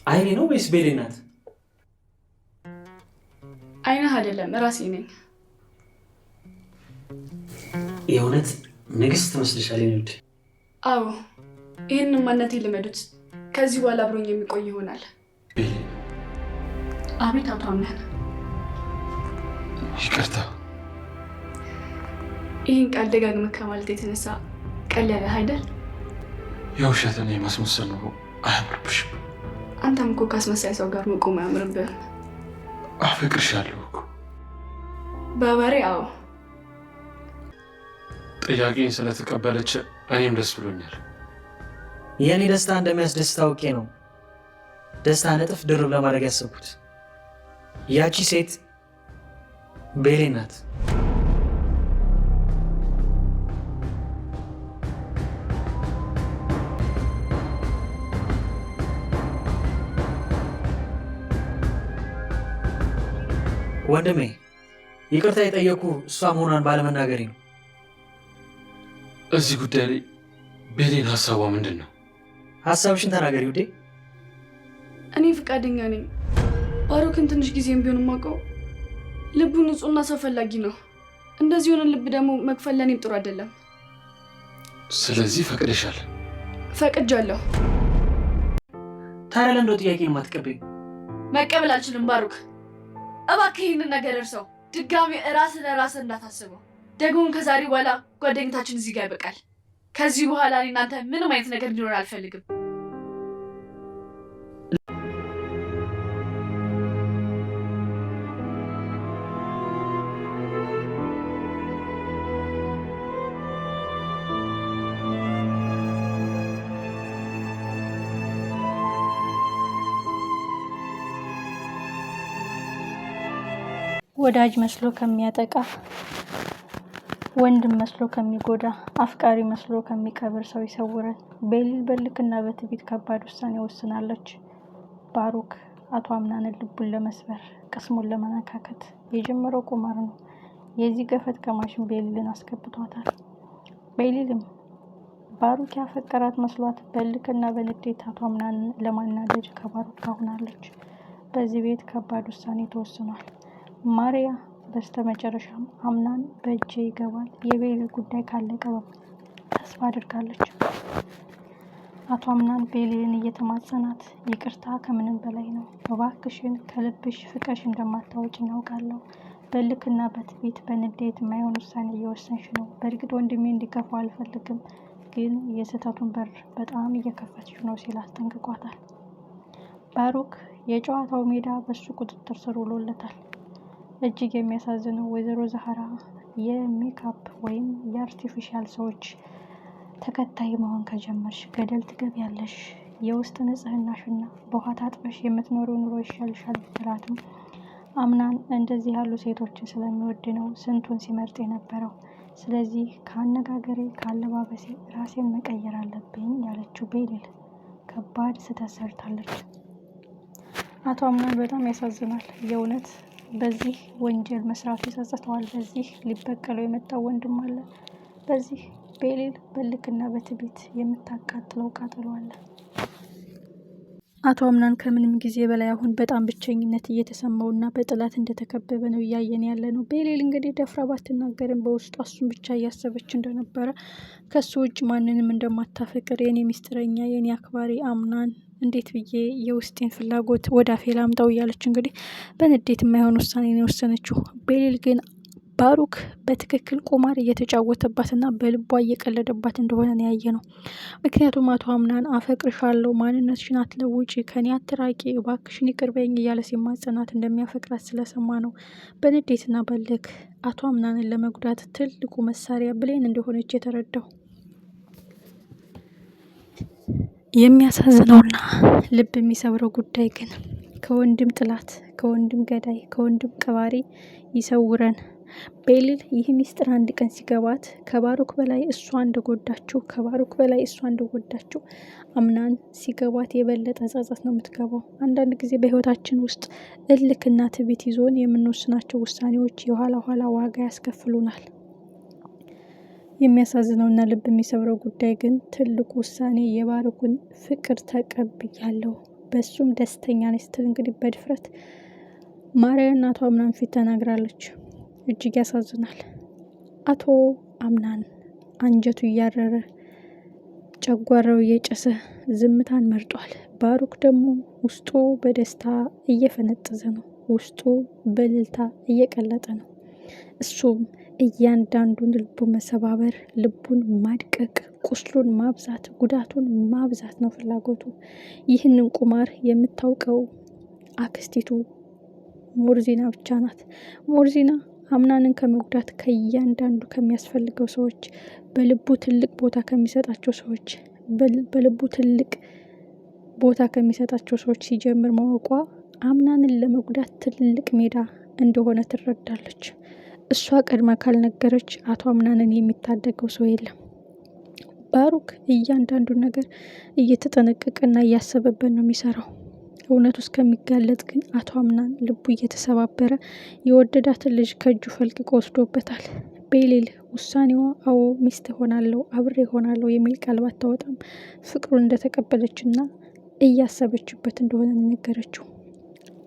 አይኔ ነው ወይስ ቤሌ ናት? አይነህ አይደለም ራሴ ነኝ። የእውነት ንግስት ትመስልሻለሽ ልጅ። አዎ ይህንን ማንነቴ ልመዱት። ከዚህ በኋላ አብሮኝ የሚቆይ ይሆናል። ቤሌ። አቤት አቶ አምነን። ይቅርታ። ይህን ቃል ደጋግመህ ከማለት የተነሳ ቀለለ አይደል? የውሸትን የማስመሰል ነው አያምርብሽም። አንተም እኮ ካስመሳይ ሰው ጋር መቆም አያምርብህም። አፈቅርሻለሁ እኮ በባሪ። አዎ ጥያቄን ስለተቀበለች እኔም ደስ ብሎኛል። የእኔ ደስታ እንደሚያስደስት አውቄ ነው ደስታ ነጥፍ ድርብ ለማድረግ ያሰብኩት። ያቺ ሴት ቤሌ ናት። ወንድሜ ይቅርታ የጠየቁ እሷ መሆኗን ባለመናገሬ ነው። እዚህ ጉዳይ ላይ ቤሌን ሀሳቧ ምንድን ነው? ሀሳብሽን ተናገሪ ውዴ። እኔ ፈቃደኛ ነኝ። ባሮክን ትንሽ ጊዜም ቢሆን የማውቀው ልቡ ንጹህና ሰው ፈላጊ ነው። እንደዚህ የሆነ ልብ ደግሞ መክፈል ለእኔም ጥሩ አይደለም። ስለዚህ ፈቅደሻል? ፈቅጃለሁ። ታዲያ ለምንድነው ጥያቄን የማትቀበይው? መቀበል አልችልም ባሮክ። እባክህ ይህንን ነገር እርሰው። ድጋሚ ራስህ እንዳታስበው። ደግሞም ከዛሬ በኋላ ጓደኝነታችን እዚህ ጋር ይበቃል። ከዚህ በኋላ እኔ እናንተ ምንም አይነት ነገር እንዲኖር አልፈልግም። ወዳጅ መስሎ ከሚያጠቃ፣ ወንድም መስሎ ከሚጎዳ፣ አፍቃሪ መስሎ ከሚቀብር ሰው ይሰውረን። ቤሊል በልክና በትዕቢት ከባድ ውሳኔ ወስናለች። ባሮክ አቶ አምናንን ልቡን ለመስበር ቅስሙን ለመነካከት የጀመረው ቁማር ነው። የዚህ ገፈት ቀማሽን ቤሊልን አስገብቷታል። ቤሊልም ባሮክ ያፈቀራት መስሏት በልክና በንዴት አቶ አምናንን ለማናደድ ከባሮክ ጋር ሆናለች። በዚህ ቤት ከባድ ውሳኔ ተወስኗል። ማሪያ በስተመጨረሻም አምናን በእጄ ይገባል የቤሊል ጉዳይ ካለቀ ተስፋ አድርጋለች። አቶ አምናን ቤሊልን እየተማጸናት ይቅርታ ከምንም በላይ ነው። እባክሽን ከልብሽ ፍቅርሽ እንደማታወጪ እናውቃለሁ። በልክና በትዕቢት በንዴት የማይሆን ውሳኔ እየወሰንሽ ነው። በእርግጥ ወንድሜ እንዲከፋው አልፈልግም፣ ግን የስህተቱን በር በጣም እየከፈትሽ ነው ሲል አስጠንቅቋታል። ባሮክ የጨዋታው ሜዳ በሱ ቁጥጥር ስር ውሎለታል። እጅግ የሚያሳዝነው ወይዘሮ ዛህራ የሜካፕ ወይም የአርቲፊሻል ሰዎች ተከታይ መሆን ከጀመርሽ ገደል ትገቢያለሽ። የውስጥ ንጽህናሽና በውሃ ታጥበሽ የምትኖረው ኑሮ ይሻልሻል ብትላትም አምናን እንደዚህ ያሉ ሴቶችን ስለሚወድ ነው ስንቱን ሲመርጥ የነበረው። ስለዚህ ከአነጋገሬ ከአለባበሴ ራሴን መቀየር አለብኝ ያለችው ቤሊል ከባድ ስህተት ሰርታለች። አቶ አምናን በጣም ያሳዝናል የእውነት። በዚህ ወንጀል መስራቱ ይጸጽተዋል። በዚህ ሊበቀለው የመጣው ወንድም አለ። በዚህ ቤሊል በልክና በትዕቢት የምታቃጥለው ቃጠሎ አለ። አቶ አምናን ከምንም ጊዜ በላይ አሁን በጣም ብቸኝነት እየተሰማውና በጥላት እንደተከበበ ነው እያየን ያለ ነው። ቤሊል እንግዲህ ደፍራ ባትናገርም በውስጡ እሱን ብቻ እያሰበች እንደነበረ፣ ከሱ ውጭ ማንንም እንደማታፈቅር የኔ ሚስጥረኛ የኔ አክባሪ አምናን እንዴት ብዬ የውስጤን ፍላጎት ወደ አፌ ላምጣው እያለች እንግዲህ በንዴት የማይሆን ውሳኔ ነው የወሰነችው። ቤሊል ግን ባሮክ በትክክል ቁማር እየተጫወተባትና በልቧ እየቀለደባት እንደሆነ ነው ያየ ነው። ምክንያቱም አቶ አምናን አፈቅርሻለሁ፣ ማንነትሽን አትለውጪ፣ ከኔ አትራቂ፣ እባክሽን ይቅር በይኝ እያለ ሲማጸናት እንደሚያፈቅራት ስለሰማ ነው በንዴትና በልክ አቶ አምናንን ለመጉዳት ትልቁ መሳሪያ ብሌን እንደሆነች የተረዳው። የሚያሳዝነውና ልብ የሚሰብረው ጉዳይ ግን ከወንድም ጥላት፣ ከወንድም ገዳይ፣ ከወንድም ቀባሪ ይሰውረን። ቤሊል ይህ ሚስጥር አንድ ቀን ሲገባት ከባሮክ በላይ እሷ እንደጎዳችው አምናን ሲገባት የበለጠ ጸጸት ነው የምትገባው። አንዳንድ ጊዜ በህይወታችን ውስጥ እልክና ትዕቢት ይዞን የምንወስናቸው ውሳኔዎች የኋላ ኋላ ዋጋ ያስከፍሉናል። የሚያሳዝነውና ልብ የሚሰብረው ጉዳይ ግን ትልቁ ውሳኔ የባሮክን ፍቅር ተቀብያለሁ በሱም ደስተኛ ነኝ ስትል እንግዲህ በድፍረት ማርያና አቶ አምናን ፊት ተናግራለች። እጅግ ያሳዝናል። አቶ አምናን አንጀቱ እያረረ ጨጓራው እየጨሰ ዝምታን መርጧል። ባሩክ ደግሞ ውስጡ በደስታ እየፈነጠዘ ነው። ውስጡ በእልልታ እየቀለጠ ነው። እሱም እያንዳንዱን ልቡን መሰባበር፣ ልቡን ማድቀቅ፣ ቁስሉን ማብዛት፣ ጉዳቱን ማብዛት ነው ፍላጎቱ። ይህንን ቁማር የምታውቀው አክስቲቱ ሞርዚና ብቻ ናት። ሞርዚና አምናንን ከመጉዳት ከእያንዳንዱ ከሚያስፈልገው ሰዎች፣ በልቡ ትልቅ ቦታ ከሚሰጣቸው ሰዎች በልቡ ትልቅ ቦታ ከሚሰጣቸው ሰዎች ሲጀምር ማወቋ አምናንን ለመጉዳት ትልቅ ሜዳ እንደሆነ ትረዳለች። እሷ ቀድማ ካልነገረች አቶ አምናንን የሚታደገው ሰው የለም። ባሩክ እያንዳንዱን ነገር እየተጠነቀቀና እያሰበበት ነው የሚሰራው። እውነቱ እስከሚጋለጥ ግን አቶ አምናን ልቡ እየተሰባበረ የወደዳትን ልጅ ከእጁ ፈልቅቆ ወስዶበታል። ቤሊል ውሳኔዋ አዎ ሚስት ሆናለሁ አብሬ ሆናለሁ የሚል ቃል ባታወጣም ፍቅሩን እንደተቀበለችና እያሰበችበት እንደሆነ ነገረችው።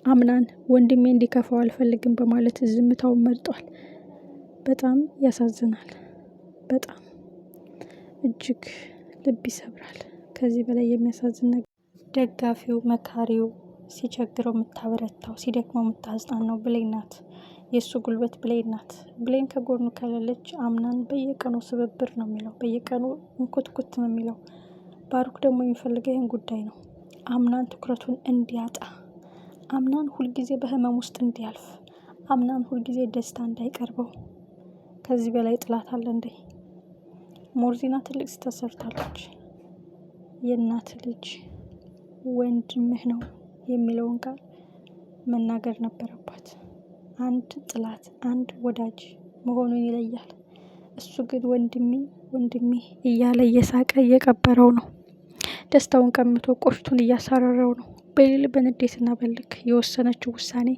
አምናን ወንድሜ እንዲከፋው አልፈልግም በማለት ዝምታውን መርጧል። በጣም ያሳዝናል። በጣም እጅግ ልብ ይሰብራል። ከዚህ በላይ የሚያሳዝን ነገር ደጋፊው መካሪው ሲቸግረው የምታበረታው ሲደክመው የምታጽናናው ብሌን ናት። የእሱ ጉልበት ብሌን ናት። ብሌን ከጎኑ ከሌለች አምናን በየቀኑ ስብብር ነው የሚለው፣ በየቀኑ እንኩትኩት ነው የሚለው። ባሩክ ደግሞ የሚፈልገው ይህን ጉዳይ ነው። አምናን ትኩረቱን እንዲያጣ፣ አምናን ሁልጊዜ በህመም ውስጥ እንዲያልፍ፣ አምናን ሁልጊዜ ደስታ እንዳይቀርበው። ከዚህ በላይ ጥላት አለ እንዴ? ሞርዚና ትልቅ ስህተት ሰርታለች። የእናት ልጅ ወንድምህ ነው የሚለውን ቃል መናገር ነበረባት። አንድ ጥላት አንድ ወዳጅ መሆኑን ይለያል። እሱ ግን ወንድሜ ወንድሜ እያለ እየሳቀ እየቀበረው ነው። ደስታውን ቀምቶ ቆሽቱን እያሳረረው ነው። ቤሊል በንዴትና በልክ የወሰነችው ውሳኔ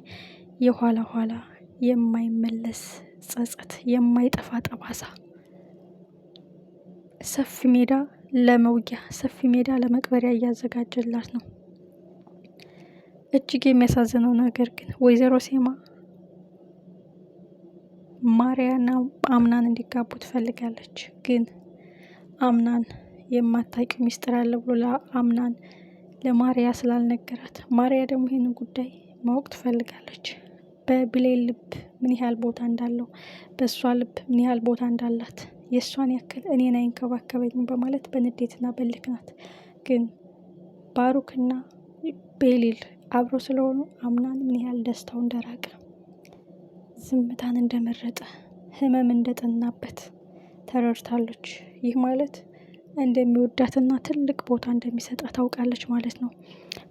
የኋላ ኋላ የማይመለስ ጸጸት፣ የማይጠፋ ጠባሳ፣ ሰፊ ሜዳ ለመውጊያ ሰፊ ሜዳ ለመቅበሪያ እያዘጋጀላት ነው። እጅግ የሚያሳዝነው ነገር ግን ወይዘሮ ሴማ ማርያና አምናን እንዲጋቡ ትፈልጋለች። ግን አምናን የማታውቂው ሚስጥር አለ ብሎ ለአምናን ለማርያ ስላልነገራት፣ ማርያ ደግሞ ይህንን ጉዳይ ማወቅ ትፈልጋለች። በብሌን ልብ ምን ያህል ቦታ እንዳለው፣ በእሷ ልብ ምን ያህል ቦታ እንዳላት፣ የእሷን ያክል እኔን አይንከባከበኝም በማለት በንዴትና በልክ ናት። ግን ባሩክና ቤሊል አብሮ ስለሆኑ አምናን ምን ያህል ደስታው እንደራቀ፣ ዝምታን እንደመረጠ፣ ህመም እንደጠናበት ተረድታለች። ይህ ማለት እንደሚወዳትና ትልቅ ቦታ እንደሚሰጣት ታውቃለች ማለት ነው።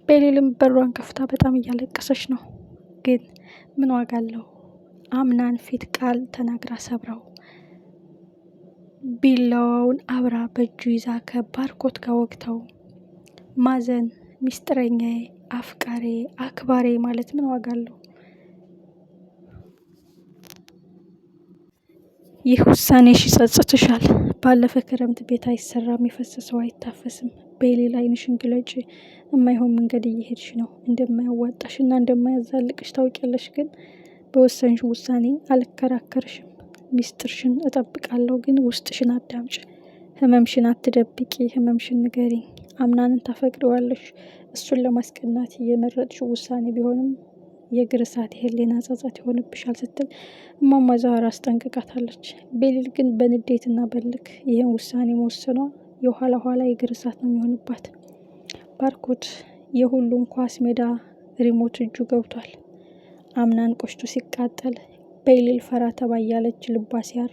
ቤሊልም በሯን ከፍታ በጣም እያለቀሰች ነው። ግን ምን ዋጋ አለው? አምናን ፊት ቃል ተናግራ ሰብራው ቢላዋውን አብራ በእጁ ይዛ ከባርኮት ጋር ወግተው ማዘን፣ ሚስጥረኛዬ፣ አፍቃሬ፣ አክባሬ ማለት ምን ዋጋ አለው? ይህ ውሳኔሽ ይጸጽትሻል። ባለፈ ክረምት ቤት አይሰራም፣ የፈሰሰው አይታፈስም። በሌላ ዓይንሽን ግለጪ። የማይሆን መንገድ እየሄድሽ ነው። እንደማያዋጣሽ እና እንደማያዛልቅሽ ታውቂያለሽ። ግን በወሰንሽ ውሳኔ አልከራከርሽም። ሚስጥርሽን እጠብቃለሁ፣ ግን ውስጥሽን አዳምጭ። ህመምሽን አትደብቂ፣ ህመምሽን ንገሪኝ። አምናንን ታፈቅደዋለሽ። እሱን ለማስቀናት የመረጥሽው ውሳኔ ቢሆንም የእግር እሳት የህሊና ጸጸት ይሆንብሻል ስትል እማማ ዛህራ አስጠንቅቃታለች። ቤሊል ግን በንዴትና በልክ ይህን ውሳኔ መወሰኗ የኋላ ኋላ የእግር እሳት ነው የሚሆንባት። ባርኮት የሁሉም ኳስ ሜዳ ሪሞት እጁ ገብቷል። አምናን ቆሽቱ ሲቃጠል ቤሊል ፈራ ተባ እያለች ልቧ ሲያር